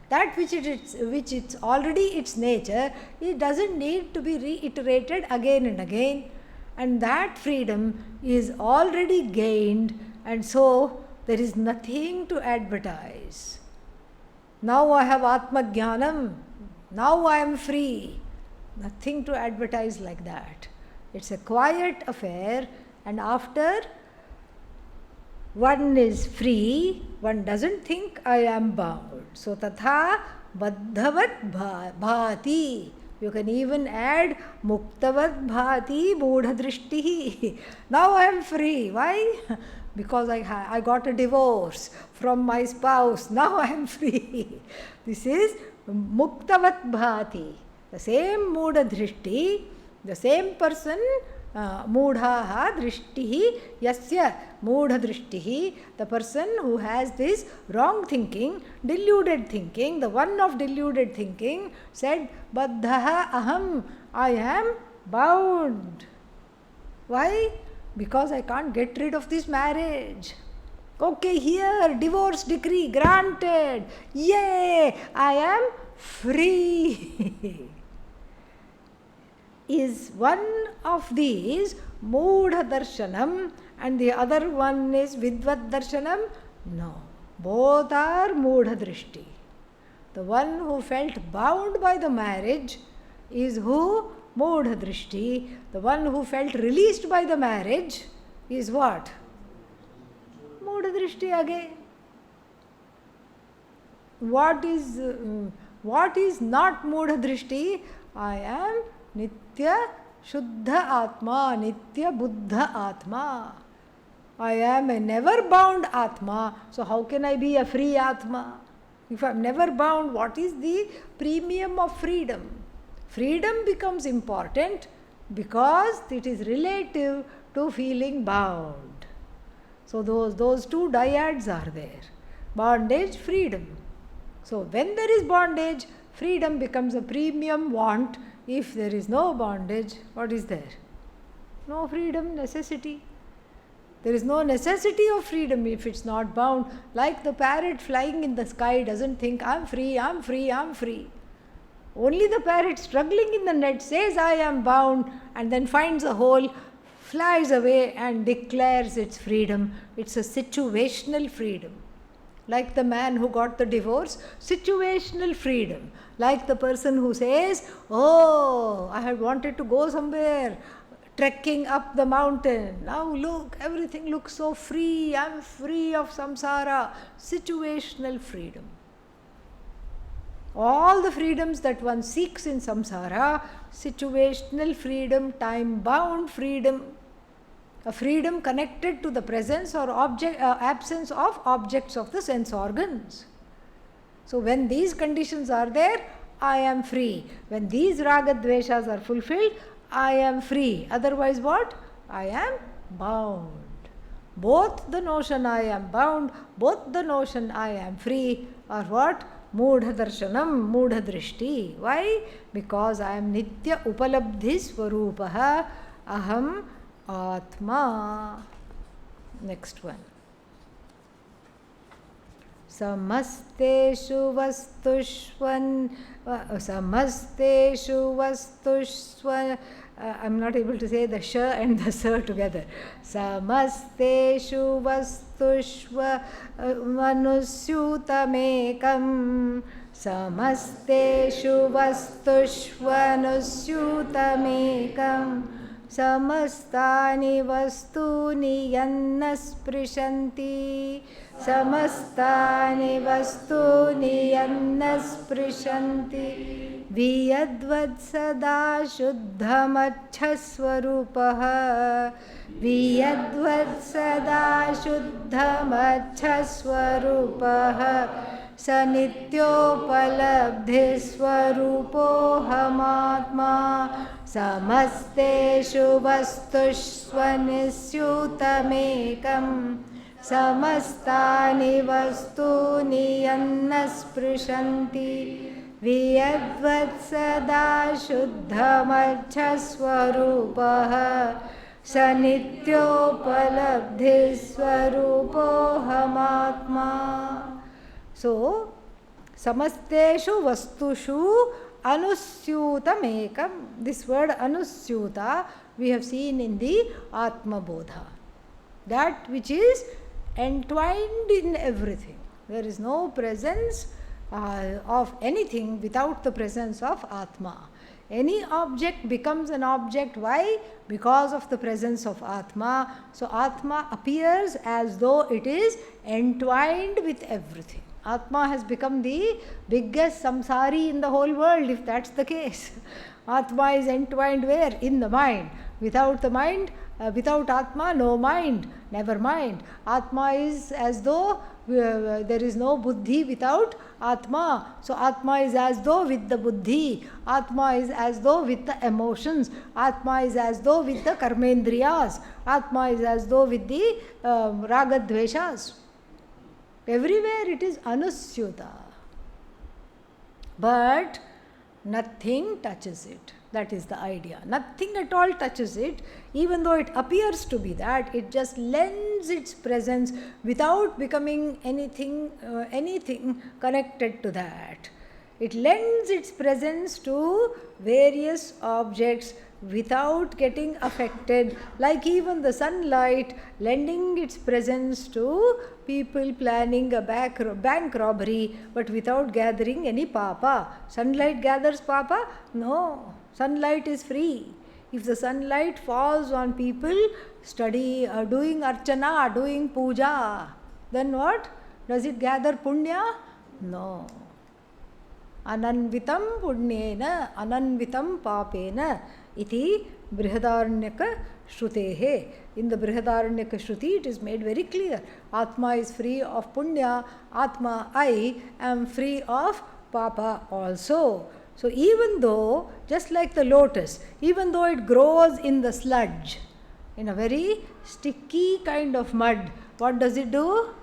That which it's already its nature, it doesn't need to be reiterated again and again. And that freedom is already gained, and so there is nothing to advertise. Now I have Atma Jnanam, now I am free. Nothing to advertise like that. It's a quiet affair, and after one is free, one doesn't think I am bound. So tatha baddhavat bhati. You can even add muktavat bhati bodhadrishti. Now I am free. Why? Because I got a divorce from my spouse. Now I am free. This is muktavat bhati. The same bodhadrishti, the same person, Moodhaha drishtihi yasya moodha drishtihi, the person who has this wrong thinking, deluded thinking, the one of deluded thinking said, Baddhaha aham, I am bound. Why? Because I can't get rid of this marriage. Okay, here, divorce decree granted. Yay, I am free. Is one of these Moodha Darshanam and the other one is Vidvat Darshanam? No. Both are Moodha Drishti. The one who felt bound by the marriage is who? Moodha Drishti. The one who felt released by the marriage is what? Moodha Drishti again. What is not Moodha Drishti? I am Nitya Shuddha Atma, Nitya Buddha Atma. I am a never bound Atma, so how can I be a free Atma? If I am never bound, what is the premium of freedom? Freedom becomes important because it is relative to feeling bound. So those two dyads are there. Bondage, freedom. So when there is bondage, freedom becomes a premium want. If there is no bondage, what is there? No freedom, necessity. There is no necessity of freedom if it's not bound. Like the parrot flying in the sky doesn't think, I'm free, I'm free, I'm free. Only the parrot struggling in the net says, I am bound, and then finds a hole, flies away and declares its freedom. It's a situational freedom. Like the man who got the divorce, situational freedom. Like the person who says, oh, I had wanted to go somewhere, trekking up the mountain. Now look, everything looks so free. I'm free of samsara. Situational freedom. All the freedoms that one seeks in samsara, situational freedom, time-bound freedom, a freedom connected to the presence or absence of objects of the sense organs. So when these conditions are there, I am free. When these raga dveshas are fulfilled, I am free. Otherwise what? I am bound. Both the notion I am bound, both the notion I am free are what? Moodha darshanam, moodha drishti. Why? Because I am nitya upalabdhi swarupaha, aham Atma. Next one. Samasteshu vastushvan. I'm not able to say the sh and the sir together. Samasteshu vastushva manusyutamekam. Samasteshu vastushvanusyutamekam. Samastani vastuni yanna sprishanti. Samastani vastuni yanna sprishanti. Viyadvad sada shuddhamachhaswarupaha. Viyadvad sada shuddhamachhaswarupaha. Sanityopalabdhiswarupohamatma. Samasteshu vastushvanisyutamekam. समस्तानि वस्तूनि यन्न स्पृशन्ति वियद्वत्सदा शुद्धमच्छस्वरूपः स नित्योपलब्धिस्वरूपोऽहमात्मा. So, समस्तेषु वस्तुषु अनुस्यूतमेकम. This word anusyuta we have seen in the Atma Bodha. That which is entwined in everything. There is no presence of anything without the presence of Atma. Any object becomes an object. Why? Because of the presence of Atma. So Atma appears as though it is entwined with everything. Atma has become the biggest samsari in the whole world, if that's the case. Atma is entwined where? In the mind. Without the mind, without Atma, no mind, never mind. Atma is as though there is no buddhi without Atma. So Atma is as though with the buddhi. Atma is as though with the emotions. Atma is as though with the karmendriyas. Atma is as though with the ragadveshas. Everywhere it is anusyuta. But nothing touches it. That is the idea. Nothing at all touches it, even though it appears to be that. It just lends its presence without becoming anything connected to that. It lends its presence to various objects without getting affected, like even the sunlight lending its presence to people planning a bank robbery, but without gathering any papa. Sunlight gathers papa? No. Sunlight is free. If the sunlight falls on people doing archana, doing puja, then what? Does it gather punya? No. Ananvitam punyena, ananvitam papena iti Brihadaranyaka Shrutehe. In the Brihadaranyaka Shruti, it is made very clear. Atma is free of punya. Atma, I am free of papa also. So even though, just like the lotus, even though it grows in the sludge, in a very sticky kind of mud, what does it do?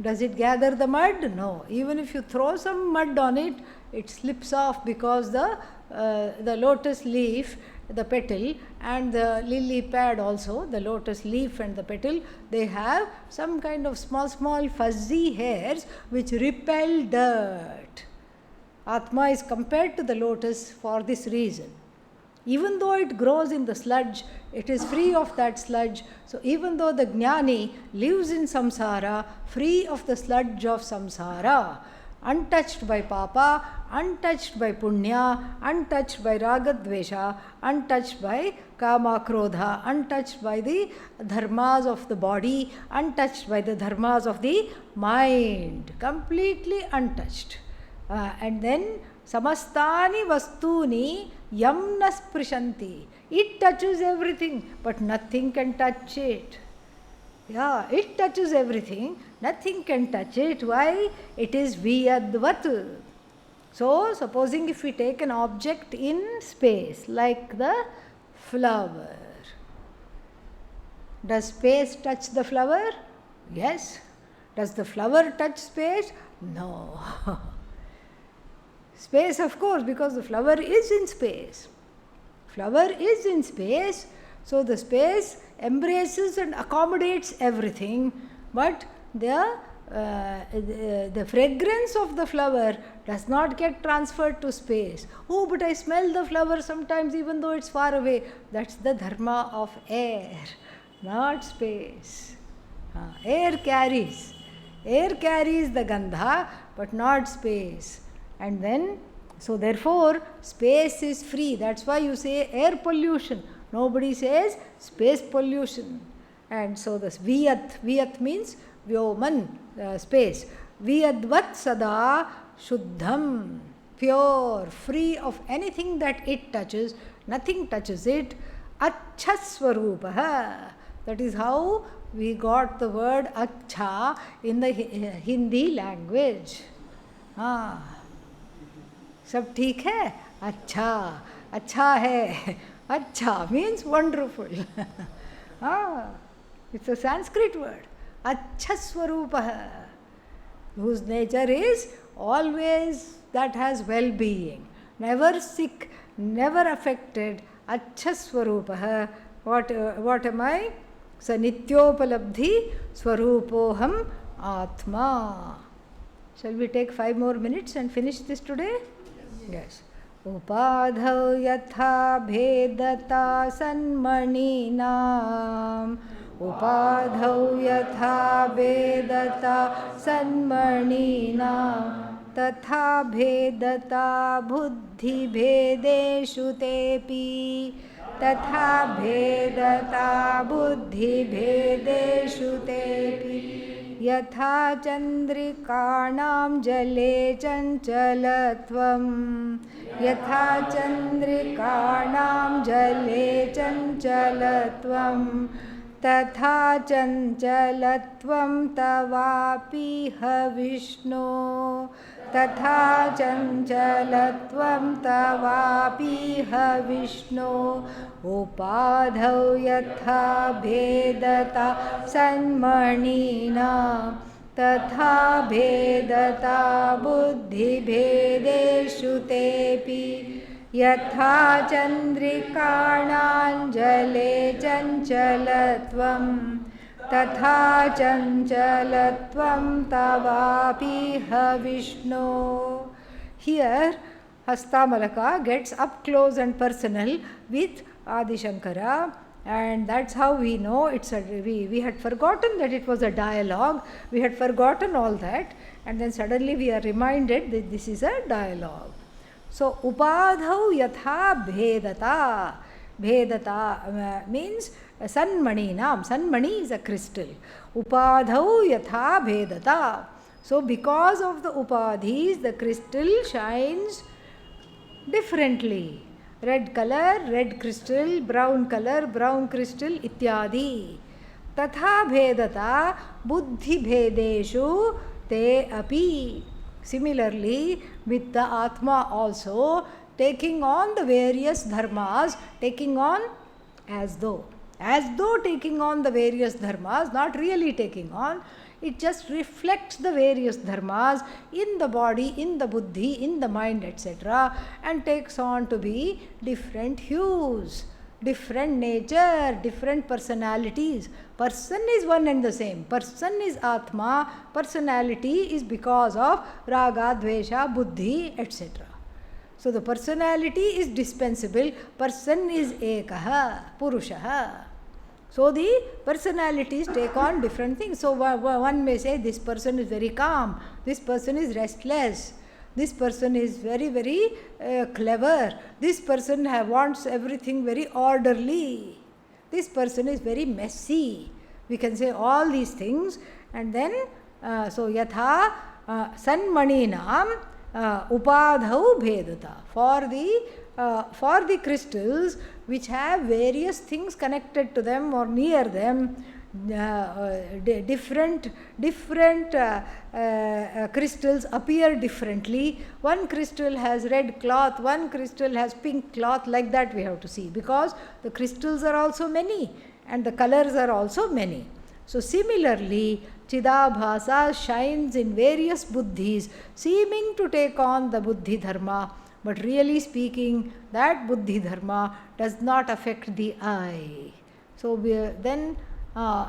Does it gather the mud? No. Even if you throw some mud on it, it slips off, because the lotus leaf, the petal, and the lily pad also, the lotus leaf and the petal, they have some kind of small fuzzy hairs which repel dirt. Atma is compared to the lotus for this reason. Even though it grows in the sludge, it is free of that sludge. So even though the jnani lives in samsara, free of the sludge of samsara, untouched by papa, untouched by punya, untouched by ragadvesha, untouched by kama krodha, untouched by the dharmas of the body, untouched by the dharmas of the mind, completely untouched. And then samastani vastuni yam na sprishanti. It touches everything, but nothing can touch it. Yeah, it touches everything, nothing can touch it. Why? It is viyadvat. So, supposing if we take an object in space, like the flower, does space touch the flower? Yes. Does the flower touch space? No. Space, of course, because the flower is in space. Flower is in space, so the space embraces and accommodates everything, but the fragrance of the flower does not get transferred to space. Oh, but I smell the flower sometimes even though it's far away. That's the dharma of air, not space. Air carries the gandha, but not space. And then, so therefore, space is free. That's why you say air pollution. Nobody says space pollution. And so this viyat means vyoman, space. Viyadvat sada shuddham, pure, free of anything that it touches. Nothing touches it. Accha swarupaha. That is how we got the word accha in the Hindi language. सब ठीक है? अच्छा, अच्छा है. Acha means wonderful. It's a Sanskrit word. Achhaswarupah, whose nature is always that has well-being, never sick, never affected. Achhaswarupah. What am I? Sanityopalabdhi swarupoham atma. Shall we take 5 more minutes and finish this today? Yes. Upadhau yatha bhedata sanmaninam. Upadhau yatha bhedata sanmaninam. Tatha bhedata buddhi bhedeshu tepi. Tatha bhedata buddhi bhedeshu tepi. यथा चंद्रिकाणां जले चंचलत्वं यथा चंद्रिकाणां जले चंचलत्वं तथा चंचलत्वं तवापि विष्णो तथा चंचलत्वं तवापि विष्णो उपाधौ यथा भेदता सन्मणिनां तथा भेदता बुद्धिभेदेषु तेऽपि यथा चंद्रिकाणां जले चंचलत्वं तथा चंचलत्वं तवापि विष्णो. Here Hastamalaka gets up close and personal with Adi Shankara, and that's how we know it's we had forgotten that it was a dialogue, we had forgotten all that, and then suddenly we are reminded that this is a dialogue. So upadhau yatha bhedata. Bhedata means sanmaninam. Sanmani is a crystal. Upadhau yatha bhedata. So because of the upadhis, the crystal shines differently. Red color, red crystal, brown color, brown crystal, ityadi. Tatha bhedata buddhi bhedeshu te api. Similarly, with the Atma also, taking on the various dharmas, taking on as though taking on the various dharmas, not really taking on, it just reflects the various dharmas in the body, in the buddhi, in the mind, etc., and takes on to be different hues, different nature, different personalities. Person is one and the same. Person is Atma, personality is because of Raga, Dvesha, Buddhi, etc. So the personality is dispensable, person is Ekaha, Purushaha. So the personalities take on different things. So one may say this person is very calm, this person is restless, this person is very, very clever, this person wants everything very orderly, this person is very messy. We can say all these things, and then so yatha sanmaninam upadhau bhedata. For the crystals which have various things connected to them or near them, different crystals appear differently. One crystal has red cloth, one crystal has pink cloth, like that we have to see, because the crystals are also many and the colors are also many. So similarly, Chidabhasa shines in various buddhis, seeming to take on the buddhi dharma, but really speaking, that buddhi dharma does not affect the eye. So then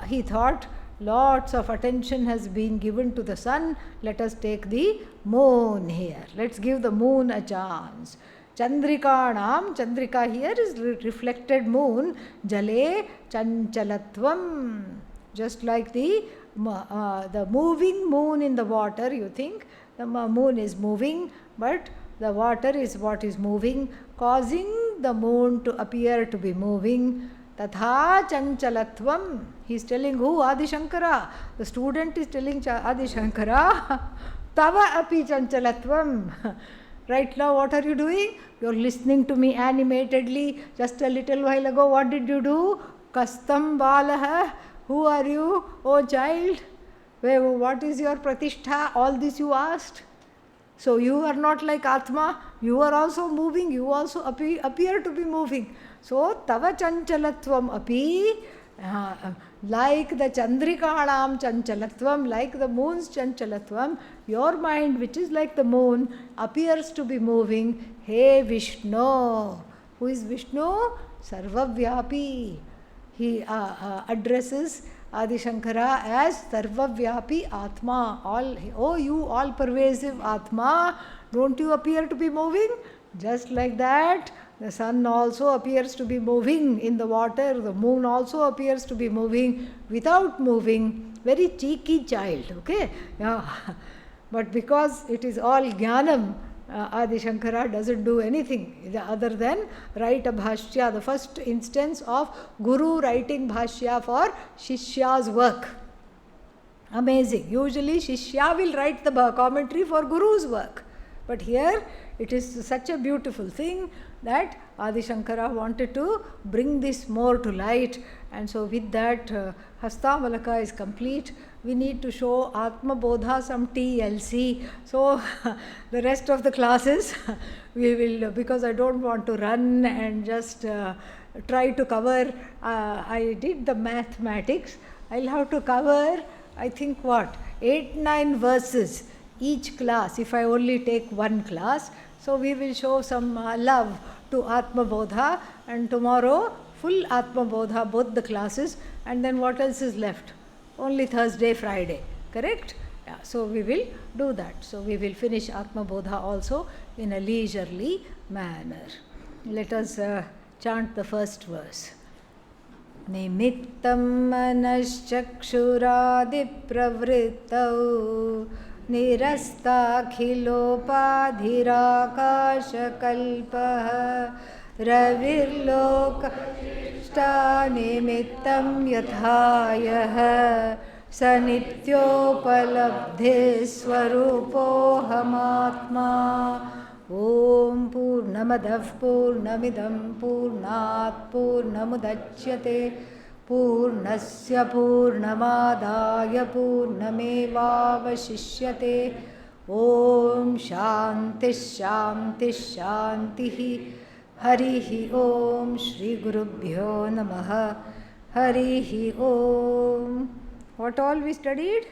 he thought, lots of attention has been given to the sun, let us take the moon here. Let's give the moon a chance. Chandrikanam, Chandrika here is reflected moon, Jale Chanchalatvam. Just like the moving moon in the water, you think the moon is moving, but the water is what is moving, causing the moon to appear to be moving. Tatha chanchalatvam. He is telling who? Adi Shankara. The student is telling Adi Shankara, tava api chanchalatvam. Right now, what are you doing? You are listening to me animatedly. Just a little while ago, what did you do? Kastam balaha. Who are you, oh child? What is your pratishtha? All this you asked. So you are not like Atma. You are also moving. You also appear to be moving. So tava chanchalatvam api. like the Chandrikanam Chanchalatvam, like the moon's Chanchalatvam, your mind, which is like the moon, appears to be moving. Hey Vishnu. Who is Vishnu? Sarvavyapi. He addresses Adi Shankara as Sarvavyapi Atma. All, oh, you all pervasive Atma, don't you appear to be moving? Just like that, the sun also appears to be moving in the water, the moon also appears to be moving without moving. Very cheeky child, okay? Yeah. But because it is all Jnanam, Adi Shankara doesn't do anything other than write a bhashya, the first instance of Guru writing bhashya for Shishya's work. Amazing. Usually Shishya will write the commentary for Guru's work. But here it is such a beautiful thing that Adi Shankara wanted to bring this more to light. And so with that, Hastamalaka is complete. We need to show Atma Bodha some TLC. So the rest of the classes we will, because I don't want to run and just try to cover. I did the mathematics. I'll have to cover, I think, 8-9 verses each class if I only take one class. So we will show some love to Atma Bodha, and tomorrow full Atma Bodha, both the classes. And then what else is left? Only Thursday, Friday, correct? Yeah, so we will do that. So we will finish Atma Bodha also in a leisurely manner. Let us chant the first verse. Nimittam manaschakshuradipravrittau निरस्ताखिलोपाधिराकाशकल्पः रविर्लोकष्टानिमित्तं यथायः स नित्योपलब्धिस्वरूपोऽहमात्मा ॐ पूर्णमदः पूर्णमिदं पूर्णात् पूर्णमुदच्यते पूर्णस्य पूर्णमादाय पूर्णमेवावशिष्यते ॐ शान्तिः शान्तिः शान्तिः हरिः ॐ श्रीगुरुभ्यो नमः हरिः ॐ. What all we studied?